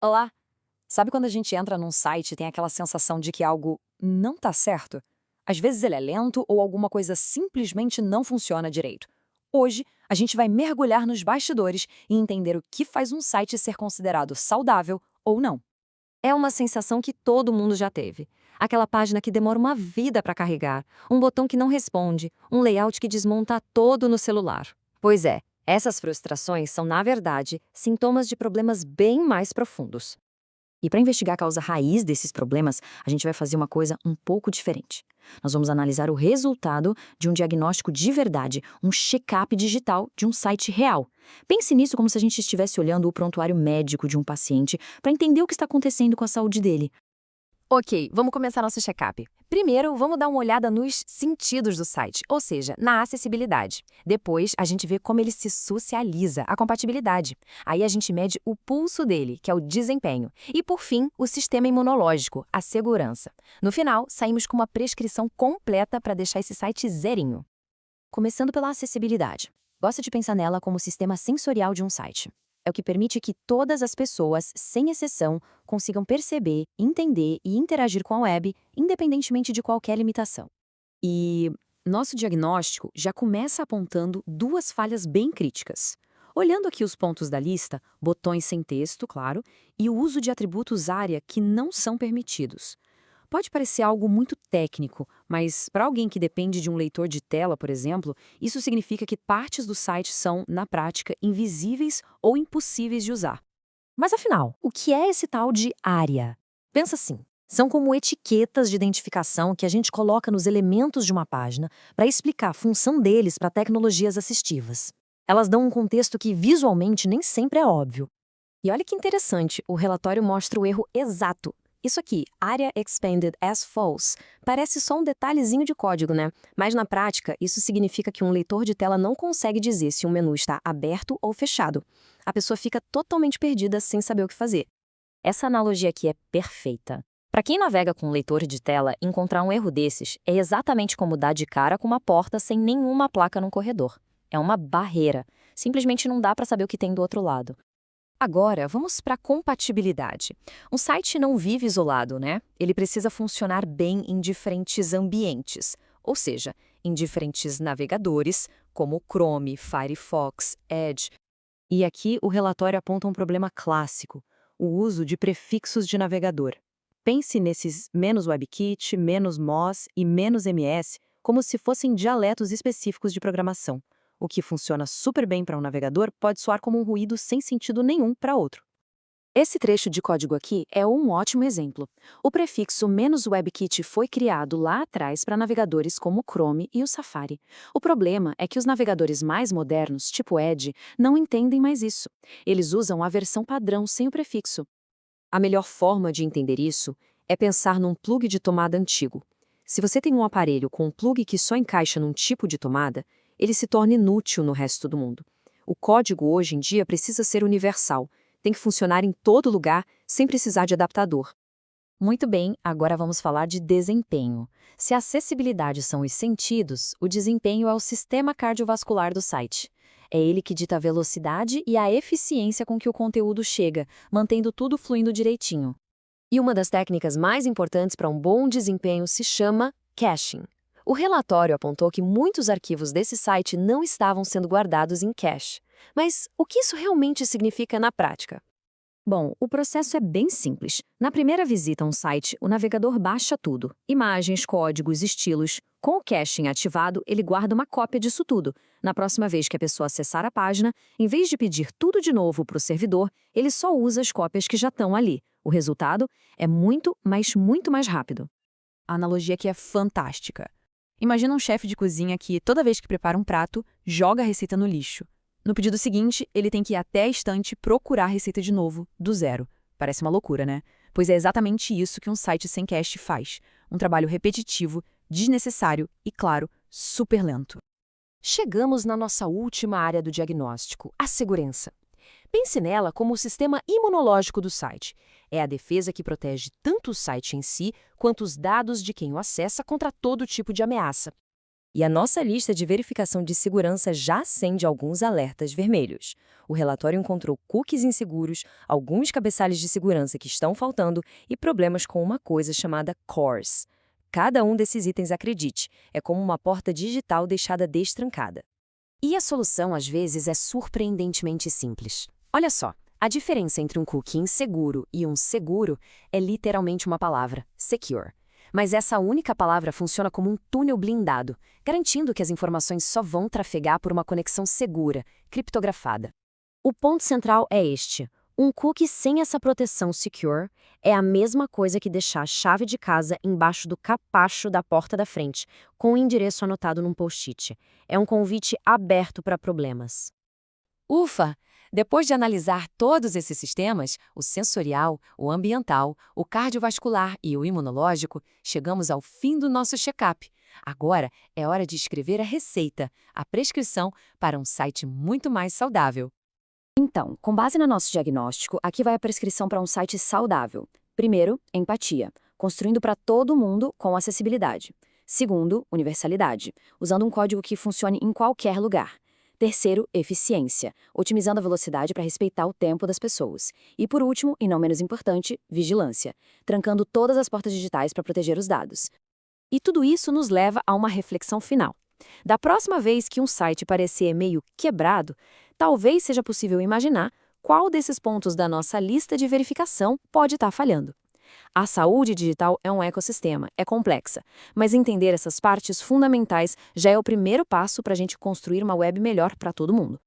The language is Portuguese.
Olá! Sabe quando a gente entra num site e tem aquela sensação de que algo não tá certo? Às vezes ele é lento ou alguma coisa simplesmente não funciona direito. Hoje, a gente vai mergulhar nos bastidores e entender o que faz um site ser considerado saudável ou não. É uma sensação que todo mundo já teve. Aquela página que demora uma vida para carregar, um botão que não responde, um layout que desmonta todo no celular. Pois é, essas frustrações são, na verdade, sintomas de problemas bem mais profundos. E para investigar a causa raiz desses problemas, a gente vai fazer uma coisa um pouco diferente. Nós vamos analisar o resultado de um diagnóstico de verdade, um check-up digital de um site real. Pense nisso como se a gente estivesse olhando o prontuário médico de um paciente para entender o que está acontecendo com a saúde dele. Ok, vamos começar nosso check-up. Primeiro, vamos dar uma olhada nos sentidos do site, ou seja, na acessibilidade. Depois, a gente vê como ele se socializa, a compatibilidade. Aí a gente mede o pulso dele, que é o desempenho. E, por fim, o sistema imunológico, a segurança. No final, saímos com uma prescrição completa para deixar esse site zerinho. Começando pela acessibilidade. Gosto de pensar nela como o sistema sensorial de um site. É o que permite que todas as pessoas, sem exceção, consigam perceber, entender e interagir com a web, independentemente de qualquer limitação. E nosso diagnóstico já começa apontando duas falhas bem críticas. Olhando aqui os pontos da lista, botões sem texto, claro, e o uso de atributos área que não são permitidos. Pode parecer algo muito técnico, mas para alguém que depende de um leitor de tela, por exemplo, isso significa que partes do site são, na prática, invisíveis ou impossíveis de usar. Mas afinal, o que é esse tal de área? Pensa assim. São como etiquetas de identificação que a gente coloca nos elementos de uma página para explicar a função deles para tecnologias assistivas. Elas dão um contexto que visualmente nem sempre é óbvio. E olha que interessante, o relatório mostra o erro exato. Isso aqui, Area Expanded as False, parece só um detalhezinho de código, né? Mas na prática, isso significa que um leitor de tela não consegue dizer se um menu está aberto ou fechado. A pessoa fica totalmente perdida sem saber o que fazer. Essa analogia aqui é perfeita. Para quem navega com um leitor de tela, encontrar um erro desses é exatamente como dar de cara com uma porta sem nenhuma placa no corredor. É uma barreira. Simplesmente não dá para saber o que tem do outro lado. Agora, vamos para a compatibilidade. Um site não vive isolado, né? Ele precisa funcionar bem em diferentes ambientes, ou seja, em diferentes navegadores, como Chrome, Firefox, Edge. E aqui o relatório aponta um problema clássico, o uso de prefixos de navegador. Pense nesses "-WebKit", "-MOZ" e "-MS" como se fossem dialetos específicos de programação. O que funciona super bem para um navegador pode soar como um ruído sem sentido nenhum para outro. Esse trecho de código aqui é um ótimo exemplo. O prefixo "-WebKit" foi criado lá atrás para navegadores como o Chrome e o Safari. O problema é que os navegadores mais modernos, tipo Edge, não entendem mais isso. Eles usam a versão padrão sem o prefixo. A melhor forma de entender isso é pensar num plug de tomada antigo. Se você tem um aparelho com um plug que só encaixa num tipo de tomada, ele se torna inútil no resto do mundo. O código hoje em dia precisa ser universal, tem que funcionar em todo lugar sem precisar de adaptador. Muito bem, agora vamos falar de desempenho. Se a acessibilidade são os sentidos, o desempenho é o sistema cardiovascular do site. É ele que dita a velocidade e a eficiência com que o conteúdo chega, mantendo tudo fluindo direitinho. E uma das técnicas mais importantes para um bom desempenho se chama caching. O relatório apontou que muitos arquivos desse site não estavam sendo guardados em cache. Mas o que isso realmente significa na prática? Bom, o processo é bem simples. Na primeira visita a um site, o navegador baixa tudo: imagens, códigos, estilos. Com o caching ativado, ele guarda uma cópia disso tudo. Na próxima vez que a pessoa acessar a página, em vez de pedir tudo de novo para o servidor, ele só usa as cópias que já estão ali. O resultado é muito, mas muito mais rápido. A analogia aqui é fantástica. Imagina um chefe de cozinha que, toda vez que prepara um prato, joga a receita no lixo. No pedido seguinte, ele tem que ir até a estante procurar a receita de novo, do zero. Parece uma loucura, né? Pois é exatamente isso que um site sem cache faz. Um trabalho repetitivo, desnecessário e, claro, super lento. Chegamos na nossa última área do diagnóstico, a segurança. Pense nela como o sistema imunológico do site. É a defesa que protege tanto o site em si, quanto os dados de quem o acessa contra todo tipo de ameaça. E a nossa lista de verificação de segurança já acende alguns alertas vermelhos. O relatório encontrou cookies inseguros, alguns cabeçalhos de segurança que estão faltando e problemas com uma coisa chamada CORS. Cada um desses itens, acredite, é como uma porta digital deixada destrancada. E a solução, às vezes, é surpreendentemente simples. Olha só, a diferença entre um cookie inseguro e um seguro é literalmente uma palavra, secure. Mas essa única palavra funciona como um túnel blindado, garantindo que as informações só vão trafegar por uma conexão segura, criptografada. O ponto central é este. Um cookie sem essa proteção secure é a mesma coisa que deixar a chave de casa embaixo do capacho da porta da frente, com o endereço anotado num post-it. É um convite aberto para problemas. Ufa! Depois de analisar todos esses sistemas, o sensorial, o ambiental, o cardiovascular e o imunológico, chegamos ao fim do nosso check-up. Agora é hora de escrever a receita, a prescrição para um site muito mais saudável. Então, com base no nosso diagnóstico, aqui vai a prescrição para um site saudável. Primeiro, empatia, construindo para todo mundo com acessibilidade. Segundo, universalidade, usando um código que funcione em qualquer lugar. Terceiro, eficiência, otimizando a velocidade para respeitar o tempo das pessoas. E por último, e não menos importante, vigilância, trancando todas as portas digitais para proteger os dados. E tudo isso nos leva a uma reflexão final. Da próxima vez que um site parecer meio quebrado, talvez seja possível imaginar qual desses pontos da nossa lista de verificação pode estar falhando. A saúde digital é um ecossistema, é complexa, mas entender essas partes fundamentais já é o primeiro passo para a gente construir uma web melhor para todo mundo.